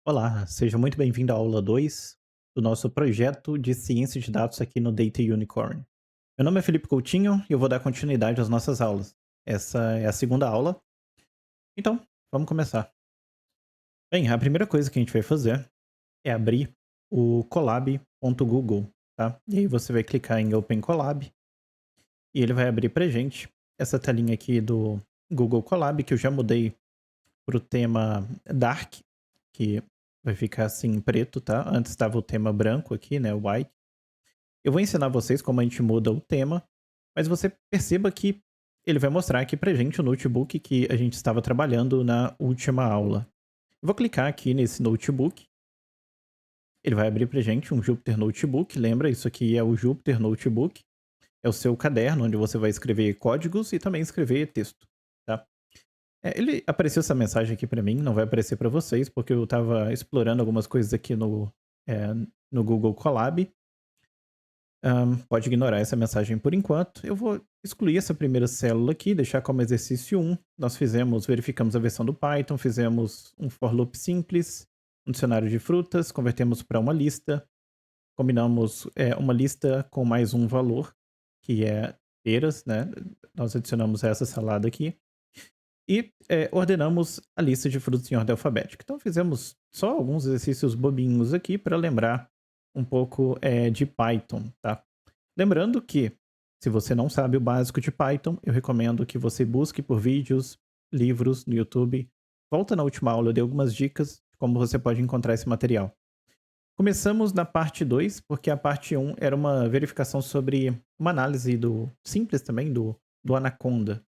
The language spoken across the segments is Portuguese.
Olá, seja muito bem-vindo à aula 2 do nosso projeto de ciência de dados aqui no Data Unicorn. Meu nome é Felipe Coutinho e eu vou dar continuidade às nossas aulas. Essa é a segunda aula, então vamos começar. Bem, a primeira coisa que a gente vai fazer é abrir o colab.google, tá? E aí você vai clicar em Open Colab e ele vai abrir pra gente essa telinha aqui do Google Colab que eu já mudei para o tema Dark, que vai ficar assim em preto, tá? Antes estava o tema branco aqui, né? White. Eu vou ensinar vocês como a gente muda o tema, mas você perceba que ele vai mostrar aqui pra gente o notebook que a gente estava trabalhando na última aula. Eu vou clicar aqui nesse notebook, ele vai abrir pra gente um Jupyter Notebook. Lembra, isso aqui é o Jupyter Notebook, é o seu caderno onde você vai escrever códigos e também escrever texto, tá? Ele apareceu essa mensagem aqui pra mim, não vai aparecer pra vocês, porque eu estava explorando algumas coisas aqui eh, no Google Colab. Pode ignorar essa mensagem por enquanto. Eu vou excluir essa primeira célula aqui, deixar como exercício 1. Nós verificamos a versão do Python, fizemos um for loop simples, um dicionário de frutas, convertemos para uma lista, combinamos uma lista com mais um valor, que é peras, né? Nós adicionamos essa salada aqui. E ordenamos a lista de frutas em ordem alfabética. Então fizemos só alguns exercícios bobinhos aqui para lembrar um pouco de Python, tá? Lembrando que, se você não sabe o básico de Python, eu recomendo que você busque por vídeos, livros no YouTube. Volta na última aula, eu dei algumas dicas de como você pode encontrar esse material. Começamos na parte 2, porque a parte um era uma verificação sobre uma análise simples também do Anaconda,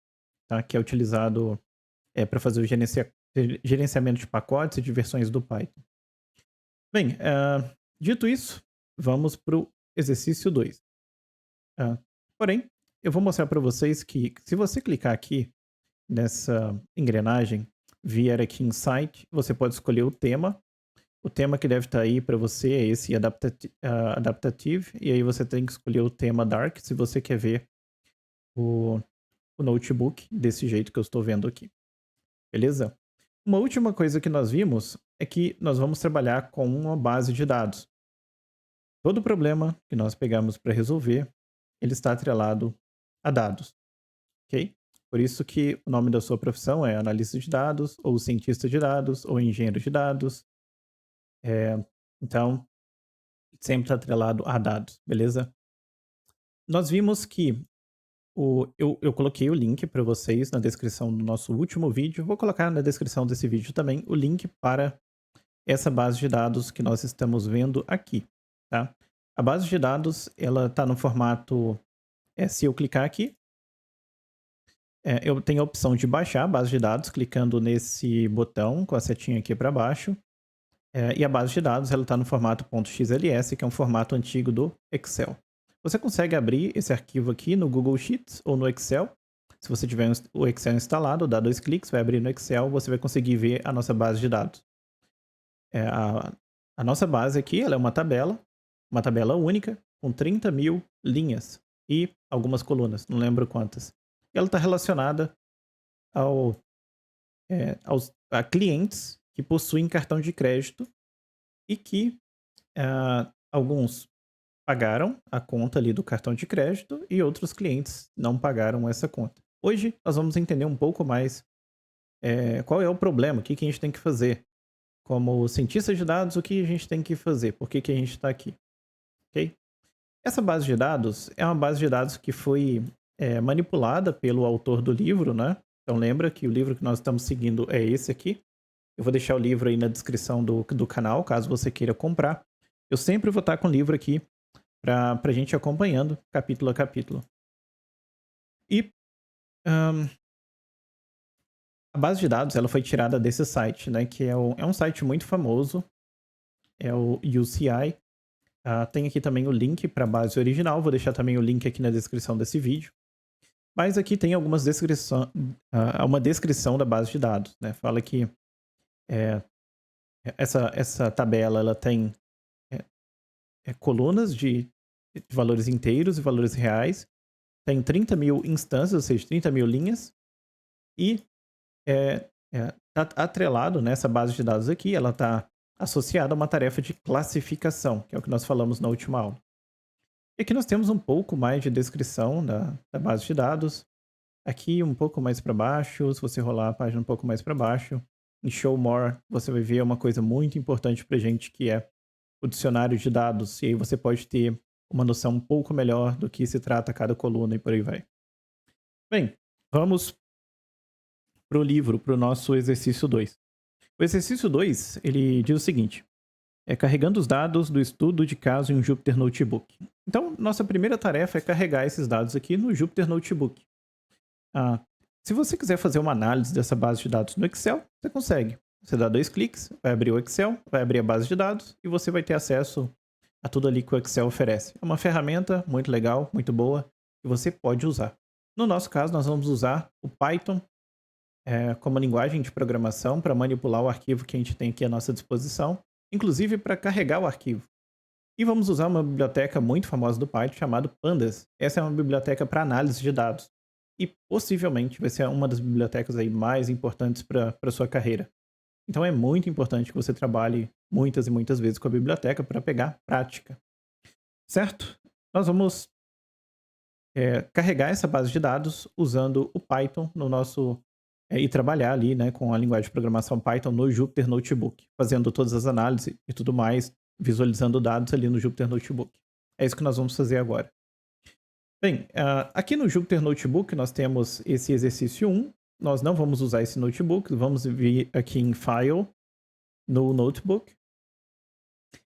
tá? Que é utilizado para fazer o gerenciamento de pacotes e de versões do Python. Bem, dito isso, vamos para o exercício 2. Porém, eu vou mostrar para vocês que se você clicar aqui nessa engrenagem, vier aqui em Site, você pode escolher o tema. O tema que deve estar aí para você é esse Adaptative, e aí você tem que escolher o tema Dark se você quer ver o, o notebook desse jeito que eu estou vendo aqui. Beleza? Uma última coisa que nós vimos é que nós vamos trabalhar com uma base de dados. Todo problema que nós pegamos para resolver, ele está atrelado a dados, ok? Por isso que o nome da sua profissão é analista de dados, ou cientista de dados, ou engenheiro de dados. Então, sempre está atrelado a dados, beleza? Nós vimos que eu coloquei o link para vocês na descrição do nosso último vídeo. Vou colocar na descrição desse vídeo também o link para essa base de dados que nós estamos vendo aqui, tá? A base de dados, ela está no formato, se eu clicar aqui, eu tenho a opção de baixar a base de dados, clicando nesse botão com a setinha aqui para baixo, e a base de dados, ela está no formato .xls, que é um formato antigo do Excel. Você consegue abrir esse arquivo aqui no Google Sheets ou no Excel. Se você tiver o Excel instalado, dá 2 cliques, vai abrir no Excel, você vai conseguir ver a nossa base de dados. É, a, a nossa base aqui, ela é uma tabela única, com 30 mil linhas e algumas colunas, não lembro quantas. E ela está relacionada a clientes que possuem cartão de crédito e que alguns pagaram a conta ali do cartão de crédito e outros clientes não pagaram essa conta. Hoje nós vamos entender um pouco mais qual é o problema, o que, que a gente tem que fazer. Como cientista de dados, o que a gente tem que fazer? Por que, que a gente está aqui? Ok? Essa base de dados é uma base de dados que foi manipulada pelo autor do livro, né? Então lembra que o livro que nós estamos seguindo é esse aqui. Eu vou deixar o livro aí na descrição do canal, caso você queira comprar. Eu sempre vou estar com o livro aqui para a gente ir acompanhando capítulo a capítulo. E a base de dados ela foi tirada desse site, né? Que é um site muito famoso, é o UCI. Tem aqui também o link para a base original, vou deixar também o link aqui na descrição desse vídeo. Mas aqui tem uma descrição da base de dados, né? Fala que essa tabela ela tem colunas de valores inteiros e valores reais, tem 30 mil instâncias, ou seja, 30 mil linhas, e tá atrelado nessa base de dados aqui, ela está associada a uma tarefa de classificação, que é o que nós falamos na última aula. E aqui nós temos um pouco mais de descrição da base de dados. Aqui um pouco mais para baixo, se você rolar a página um pouco mais para baixo, em Show More, você vai ver uma coisa muito importante para gente, que é o dicionário de dados. E aí você pode ter uma noção um pouco melhor do que se trata cada coluna e por aí vai. Bem, vamos para o livro, para o nosso exercício 2. O exercício 2, ele diz o seguinte: é carregando os dados do estudo de caso em um Jupyter Notebook. Então, nossa primeira tarefa é carregar esses dados aqui no Jupyter Notebook. Ah, se você quiser fazer uma análise dessa base de dados no Excel, você consegue. Você dá 2 cliques, vai abrir o Excel, vai abrir a base de dados e você vai ter acesso a tudo ali que o Excel oferece. É uma ferramenta muito legal, muito boa, que você pode usar. No nosso caso, nós vamos usar o Python como linguagem de programação para manipular o arquivo que a gente tem aqui à nossa disposição, inclusive para carregar o arquivo. E vamos usar uma biblioteca muito famosa do Python chamada Pandas. Essa é uma biblioteca para análise de dados. E possivelmente vai ser uma das bibliotecas aí mais importantes para a sua carreira. Então é muito importante que você trabalhe muitas e muitas vezes com a biblioteca para pegar prática. Certo? Nós vamos carregar essa base de dados usando o Python no nosso e trabalhar ali, né, com a linguagem de programação Python no Jupyter Notebook, fazendo todas as análises e tudo mais, visualizando dados ali no Jupyter Notebook. É isso que nós vamos fazer agora. Bem, aqui no Jupyter Notebook nós temos esse exercício 1. Nós não vamos usar esse notebook, vamos vir aqui em File, no Notebook.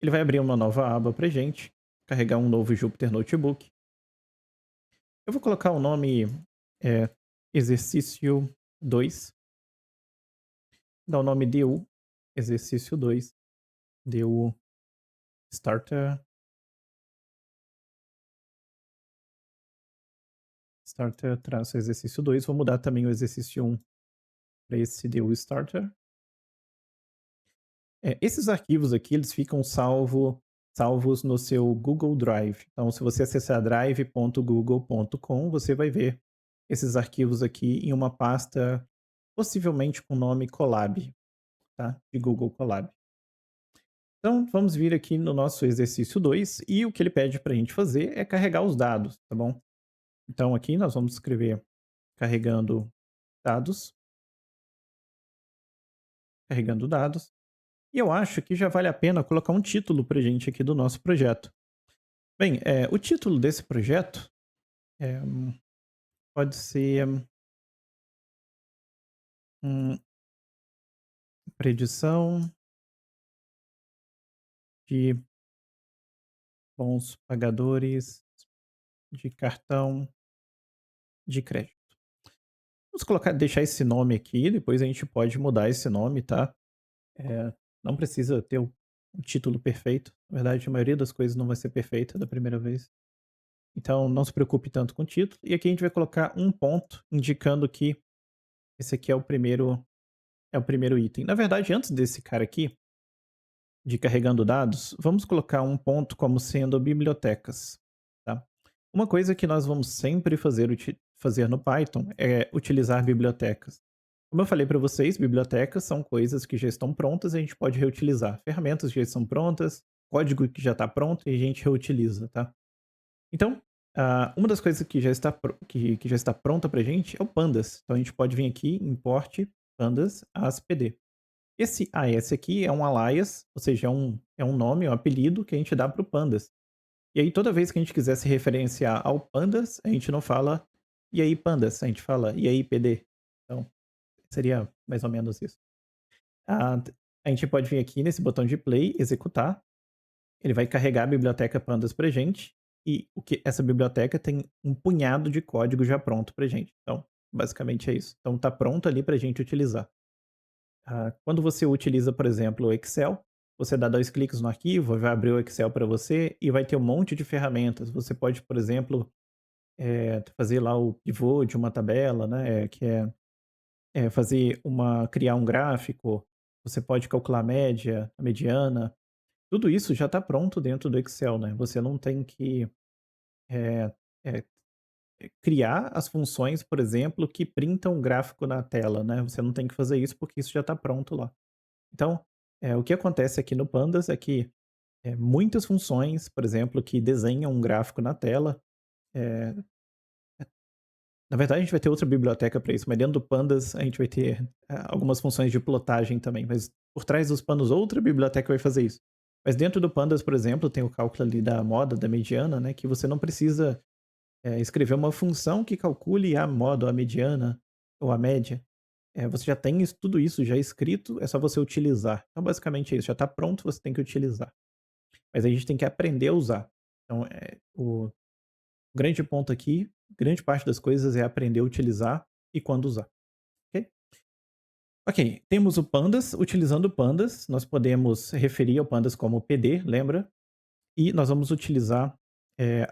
Ele vai abrir uma nova aba para gente, carregar um novo Jupyter Notebook. Eu vou colocar o nome exercício 2. Dá o nome DU, exercício 2, DU Starter, exercício 2. Vou mudar também o exercício 1 para esse DU Starter. Esses arquivos aqui, eles ficam salvos no seu Google Drive. Então, se você acessar drive.google.com, você vai ver esses arquivos aqui em uma pasta, possivelmente com o nome Colab, tá? De Google Colab. Então, vamos vir aqui no nosso exercício 2 e o que ele pede para a gente fazer é carregar os dados, tá bom? Então, aqui nós vamos escrever carregando dados, carregando dados. E eu acho que já vale a pena colocar um título para a gente aqui do nosso projeto. Bem, o título desse projeto é, pode ser predição de bons pagadores de cartão de crédito. Vamos deixar esse nome aqui, depois a gente pode mudar esse nome, tá? Não precisa ter o título perfeito. Na verdade, a maioria das coisas não vai ser perfeita da primeira vez. Então, não se preocupe tanto com o título. E aqui a gente vai colocar um ponto indicando que esse aqui é o primeiro item. Na verdade, antes desse cara aqui, de carregando dados, vamos colocar um ponto como sendo bibliotecas. Tá? Uma coisa que nós vamos sempre fazer no Python é utilizar bibliotecas. Como eu falei para vocês, bibliotecas são coisas que já estão prontas e a gente pode reutilizar. Ferramentas que já estão prontas, código que já está pronto e a gente reutiliza, tá? Então, uma das coisas que já está, que já está pronta para a gente é o Pandas. Então, a gente pode vir aqui, import Pandas ASPD. Esse AS aqui é um alias, ou seja, é um nome, é um apelido que a gente dá para o Pandas. E aí, toda vez que a gente quiser se referenciar ao Pandas, a gente não fala e aí Pandas, a gente fala e aí PD. Então, seria mais ou menos isso. A gente pode vir aqui nesse botão de play, executar. Ele vai carregar a biblioteca Pandas pra gente. E essa biblioteca tem um punhado de código já pronto pra gente. Então, basicamente é isso. Então, tá pronto ali pra gente utilizar. Quando você utiliza, por exemplo, o Excel, você dá 2 cliques no arquivo, vai abrir o Excel para você e vai ter um monte de ferramentas. Você pode, por exemplo, fazer lá o pivô de uma tabela, né? Que criar um gráfico. Você pode calcular a média, a mediana. Tudo isso já está pronto dentro do Excel, né? Você não tem que eh eh, criar as funções, por exemplo, que printam o gráfico na tela, né? Você não tem que fazer isso porque isso já está pronto lá. Então, O que acontece aqui no Pandas é que muitas funções, por exemplo, que desenham um gráfico na tela, eh, na verdade a gente vai ter outra biblioteca para isso, mas dentro do Pandas a gente vai ter algumas funções de plotagem também, mas por trás dos panos outra biblioteca vai fazer isso. Mas dentro do Pandas, por exemplo, tem o cálculo ali da moda, da mediana, né, que você não precisa escrever uma função que calcule a moda, ou a mediana, ou a média. Você já tem tudo isso já escrito, é só você utilizar. Então basicamente é isso, já está pronto, você tem que utilizar. Mas a gente tem que aprender a usar. Então, o grande ponto aqui, grande parte das coisas é aprender a utilizar e quando usar, ok? Ok, temos o pandas. Utilizando o pandas, nós podemos referir ao pandas como PD, lembra? E nós vamos utilizar eh,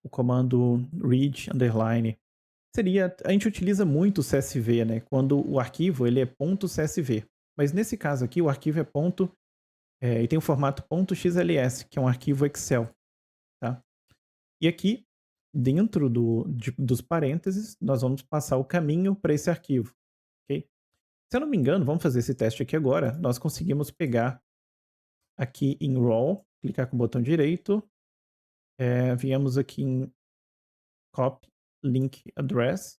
o comando read underline. A gente utiliza muito o CSV, né? Quando o arquivo ele é .csv. Mas nesse caso aqui, o arquivo é e tem o formato .xls, que é um arquivo Excel, tá? E aqui, dentro dos parênteses, nós vamos passar o caminho para esse arquivo, ok? Se eu não me engano, vamos fazer esse teste aqui agora. Nós conseguimos pegar aqui em Raw, clicar com o botão direito, viemos aqui em Copy Link Address,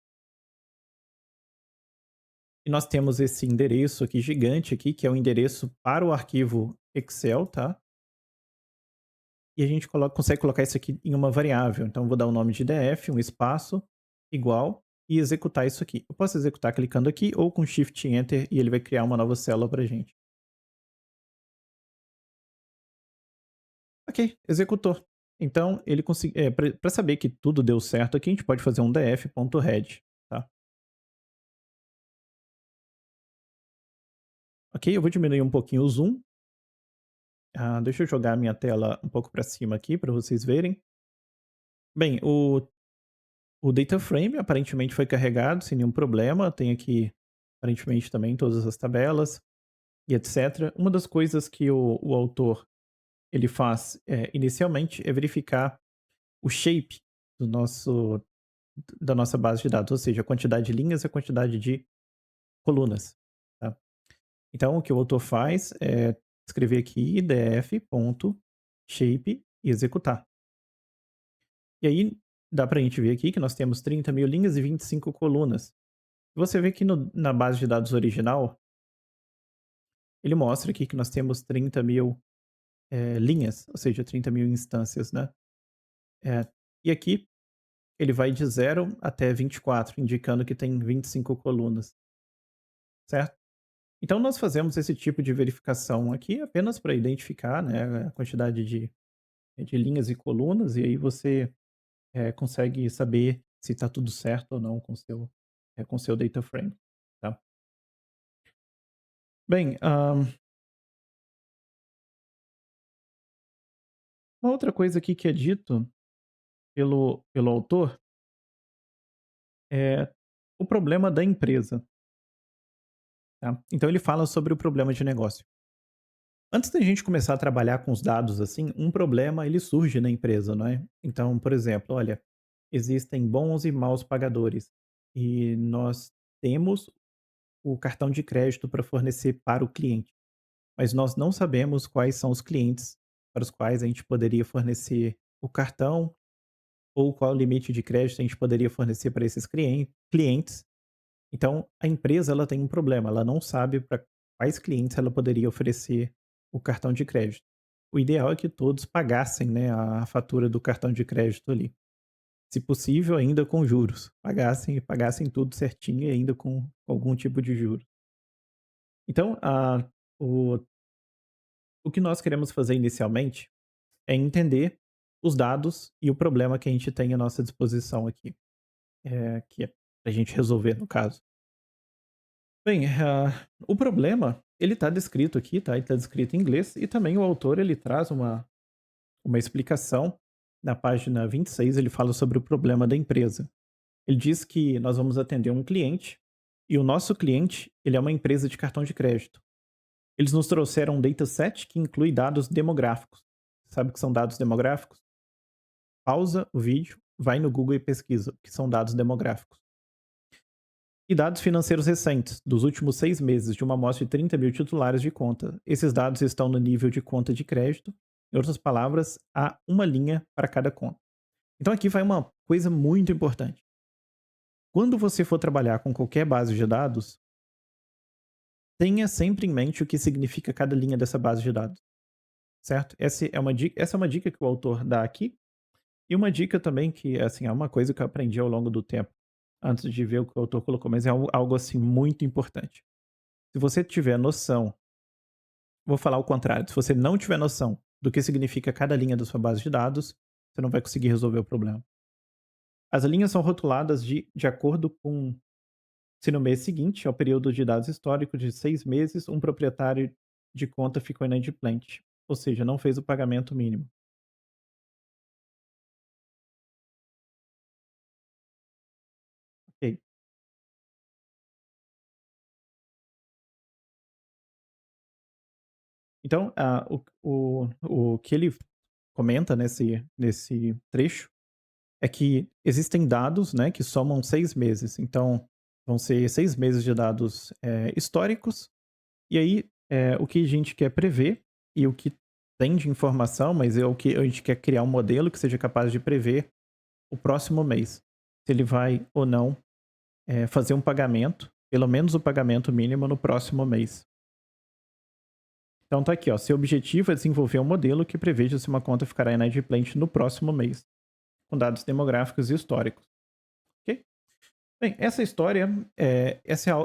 e nós temos esse endereço aqui gigante aqui, que é o endereço para o arquivo Excel, tá? E a gente consegue colocar isso aqui em uma variável. Então, eu vou dar o nome de IDF, um espaço, igual, e executar isso aqui. Eu posso executar clicando aqui ou com Shift Enter e ele vai criar uma nova célula para a gente. Ok, executou. Então, ele conseguiu. Para saber que tudo deu certo aqui, a gente pode fazer um df.head, tá? Ok, eu vou diminuir um pouquinho o zoom. Deixa eu jogar a minha tela um pouco para cima aqui para vocês verem. Bem, o data frame aparentemente foi carregado sem nenhum problema. Tem aqui, aparentemente, também todas as tabelas e etc. Uma das coisas que o autor ele faz inicialmente é verificar o shape do nosso, da nossa base de dados, ou seja, a quantidade de linhas e a quantidade de colunas. Tá? Então, o que o autor faz é escrever aqui df.shape e executar. E aí, dá para a gente ver aqui que nós temos 30.000 linhas e 25 colunas. Você vê que na base de dados original, ele mostra aqui que nós temos 30.000 linhas, ou seja, 30.000 instâncias, né? E aqui, ele vai de 0 até 24, indicando que tem 25 colunas, certo? Então, nós fazemos esse tipo de verificação aqui apenas para identificar, né, a quantidade de linhas e colunas, e aí você consegue saber se está tudo certo ou não com o seu data frame. Tá? Bem, uma outra coisa aqui que é dito pelo autor é o problema da empresa. Tá? Então, ele fala sobre o problema de negócio. Antes da gente começar a trabalhar com os dados assim, um problema ele surge na empresa, não é? Então, por exemplo, olha, existem bons e maus pagadores e nós temos o cartão de crédito para fornecer para o cliente, mas nós não sabemos quais são os clientes para os quais a gente poderia fornecer o cartão ou qual o limite de crédito a gente poderia fornecer para esses clientes. Então, a empresa ela tem um problema, ela não sabe para quais clientes ela poderia oferecer o cartão de crédito. O ideal é que todos pagassem, né, a fatura do cartão de crédito ali. Se possível, ainda com juros. Pagassem e pagassem tudo certinho e ainda com algum tipo de juros. Então, o, o que nós queremos fazer inicialmente é entender os dados e o problema que a gente tem à nossa disposição aqui, que é para a gente resolver no caso. Bem, o problema, ele está descrito aqui, tá? Ele está descrito em inglês e também o autor ele traz uma explicação. Na página 26 ele fala sobre o problema da empresa. Ele diz que nós vamos atender um cliente e o nosso cliente, ele é uma empresa de cartão de crédito. Eles nos trouxeram um dataset que inclui dados demográficos. Sabe o que são dados demográficos? Pausa o vídeo, vai no Google e pesquisa o que são dados demográficos. E dados financeiros recentes, dos últimos 6 meses, de uma amostra de 30 mil titulares de conta. Esses dados estão no nível de conta de crédito. Em outras palavras, há uma linha para cada conta. Então aqui vai uma coisa muito importante. Quando você for trabalhar com qualquer base de dados, tenha sempre em mente o que significa cada linha dessa base de dados, certo? Essa é uma dica que o autor dá aqui, e uma dica também que, assim, é uma coisa que eu aprendi ao longo do tempo, antes de ver o que o autor colocou, mas é algo assim, muito importante. Se você tiver noção, vou falar o contrário, se você não tiver noção do que significa cada linha da sua base de dados, você não vai conseguir resolver o problema. As linhas são rotuladas de acordo com se no mês seguinte, ao período de dados históricos de 6 meses, um proprietário de conta ficou inadimplente, ou seja, não fez o pagamento mínimo. Ok. Então, o que ele comenta nesse trecho é que existem dados, né, que somam 6 meses. Então, vão ser 6 meses de dados históricos. E aí, o que a gente quer prever e o que tem de informação, mas é o que a gente quer criar um modelo que seja capaz de prever o próximo mês. Se ele vai ou não fazer um pagamento, pelo menos o pagamento mínimo no próximo mês. Então tá aqui, ó. Seu objetivo é desenvolver um modelo que preveja se uma conta ficará inadimplente no próximo mês, com dados demográficos e históricos. Ok? Bem, essa história,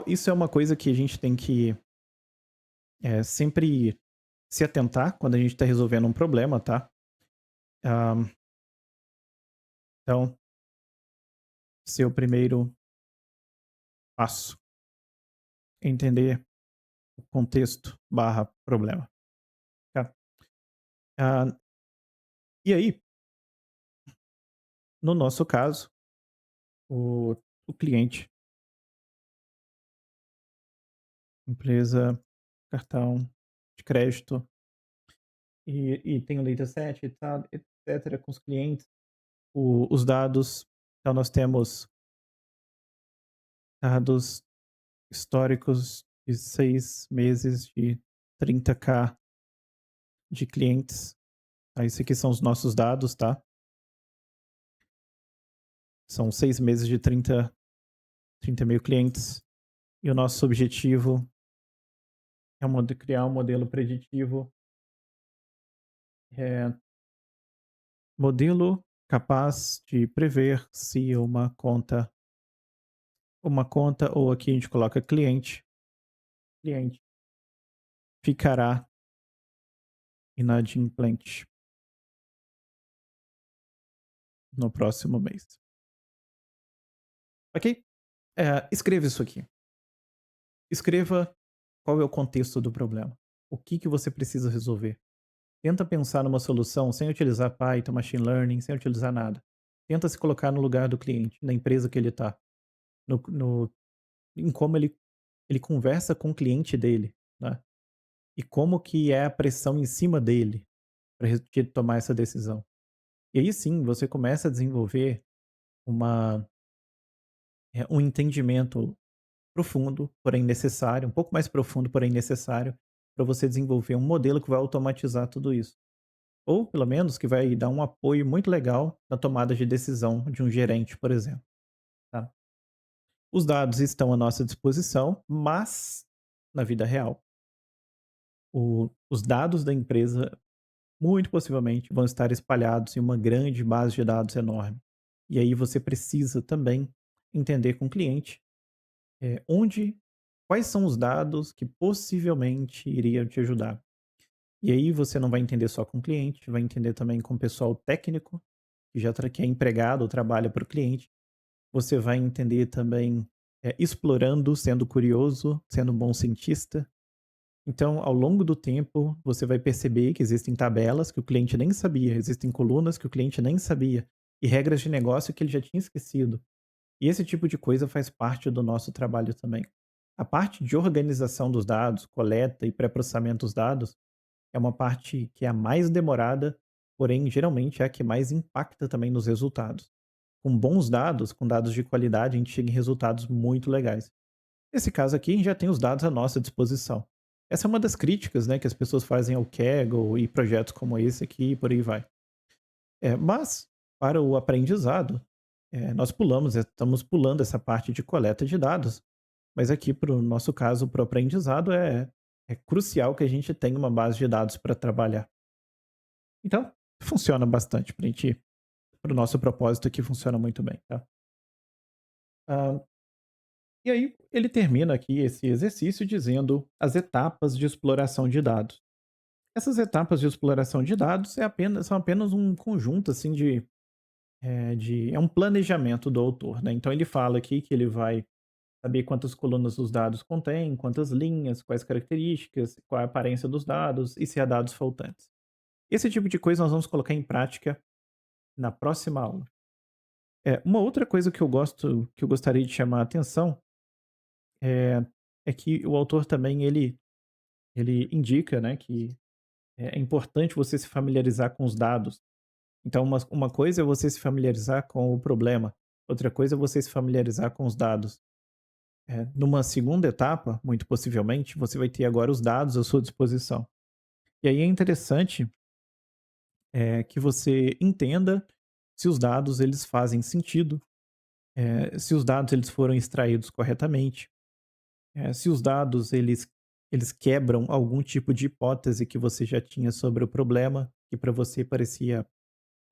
isso é uma coisa que a gente tem que sempre se atentar quando a gente está resolvendo um problema, tá? Ah, então, seu primeiro passo é entender o contexto barra problema. Tá? Ah, e aí, no nosso caso, o cliente, empresa, cartão de crédito, e tem o dataset e tal, etc., com os clientes, os dados. Então, nós temos dados históricos de 6 meses de 30K de clientes. Tá? Isso aqui são os nossos dados, tá? São 6 meses de 30 mil clientes. E o nosso objetivo é criar um modelo preditivo, é, modelo capaz de prever se uma conta, ou aqui a gente coloca cliente ficará inadimplente no próximo mês. Ok? Escreva isso aqui. Escreva qual é o contexto do problema. O que você precisa resolver. Tenta pensar numa solução sem utilizar Python, Machine Learning, sem utilizar nada. Tenta se colocar no lugar do cliente, na empresa que ele está, em como ele conversa com o cliente dele, né? E como que é a pressão em cima dele para tomar essa decisão. E aí sim, você começa a desenvolver um entendimento profundo, porém necessário, um pouco mais profundo, porém necessário, para você desenvolver um modelo que vai automatizar tudo isso. Ou, pelo menos, que vai dar um apoio muito legal na tomada de decisão de um gerente, por exemplo. Tá? Os dados estão à nossa disposição, mas, na vida real, os dados da empresa, muito possivelmente, vão estar espalhados em uma grande base de dados enorme. E aí você precisa também entender com o cliente onde, quais são os dados que possivelmente iriam te ajudar. E aí você não vai entender só com o cliente, vai entender também com o pessoal técnico, que é empregado ou trabalha para o cliente. Você vai entender também explorando, sendo curioso, sendo um bom cientista. Então, ao longo do tempo, você vai perceber que existem tabelas que o cliente nem sabia, existem colunas que o cliente nem sabia, e regras de negócio que ele já tinha esquecido. E esse tipo de coisa faz parte do nosso trabalho também. A parte de organização dos dados, coleta e pré-processamento dos dados, é uma parte que é a mais demorada, porém geralmente é a que mais impacta também nos resultados. com bons dados, com dados de qualidade, a gente chega em resultados muito legais. Nesse caso aqui, a gente já tem os dados à nossa disposição. Essa é uma das críticas, né, que as pessoas fazem ao Kaggle e projetos como esse aqui e por aí vai. Mas, para o aprendizado, nós estamos pulando essa parte de coleta de dados, mas aqui para o nosso caso, para o aprendizado, é crucial que a gente tenha uma base de dados para trabalhar. Então, funciona bastante para gente, para o nosso propósito aqui funciona muito bem, tá? Ah, e aí ele termina aqui esse exercício dizendo as etapas de exploração de dados. Essas etapas de exploração de dados são apenas um conjunto assim é um planejamento do autor, né? Então ele fala aqui que ele vai saber quantas colunas os dados contêm, quantas linhas, quais características, qual é a aparência dos dados e se há dados faltantes. Esse tipo de coisa nós vamos colocar em prática na próxima aula. Uma outra coisa que eu gostaria de chamar a atenção é, é que o autor também ele indica, né, que é importante você se familiarizar com os dados. Então, uma coisa é você se familiarizar com o problema, outra coisa é você se familiarizar com os dados. Numa segunda etapa, muito possivelmente, você vai ter agora os dados à sua disposição. E aí é interessante que você entenda se os dados eles fazem sentido, se os dados eles foram extraídos corretamente, se os dados eles quebram algum tipo de hipótese que você já tinha sobre o problema, que para você parecia,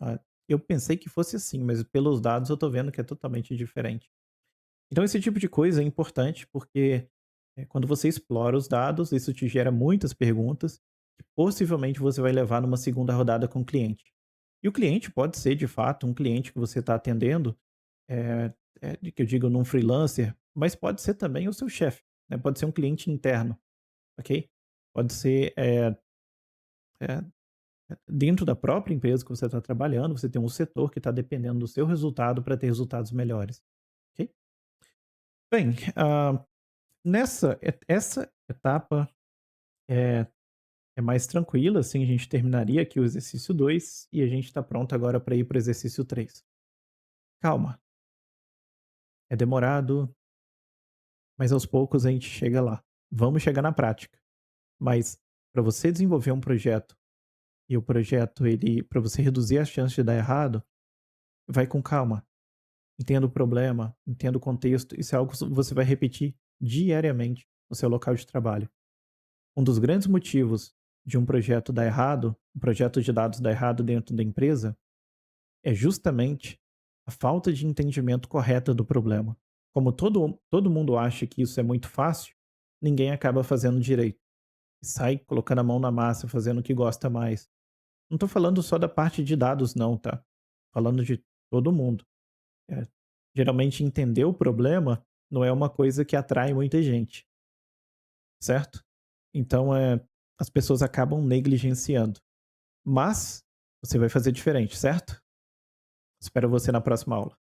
ah, eu pensei que fosse assim, mas pelos dados eu estou vendo que é totalmente diferente. Então esse tipo de coisa é importante porque quando você explora os dados, isso te gera muitas perguntas que possivelmente você vai levar numa segunda rodada com o cliente. E o cliente pode ser de fato um cliente que você está atendendo, eh, que eu digo num freelancer, mas pode ser também o seu chefe, né? Pode ser um cliente interno, ok? Pode ser eh, dentro da própria empresa que você está trabalhando, você tem um setor que está dependendo do seu resultado para ter resultados melhores, ok? Bem, essa etapa é, é mais tranquila, assim, a gente terminaria aqui o exercício 2 e a gente está pronto agora para ir para o exercício 3. Calma, é demorado, mas aos poucos a gente chega lá. Vamos chegar na prática. Mas para você desenvolver um projeto e o projeto ele para você reduzir as chances de dar errado, vai com calma. Entenda o problema, entenda o contexto. Isso é algo que você vai repetir diariamente no seu local de trabalho. Um dos grandes motivos de um projeto dar errado, um projeto de dados dar errado dentro da empresa, é justamente a falta de entendimento correto do problema. Como todo mundo acha que isso é muito fácil, ninguém acaba fazendo direito. E sai colocando a mão na massa, fazendo o que gosta mais. Não estou falando só da parte de dados, não, tá? Falando de todo mundo. É, geralmente entender o problema não é uma coisa que atrai muita gente, certo? Então as pessoas acabam negligenciando. Mas você vai fazer diferente, certo? Espero você na próxima aula.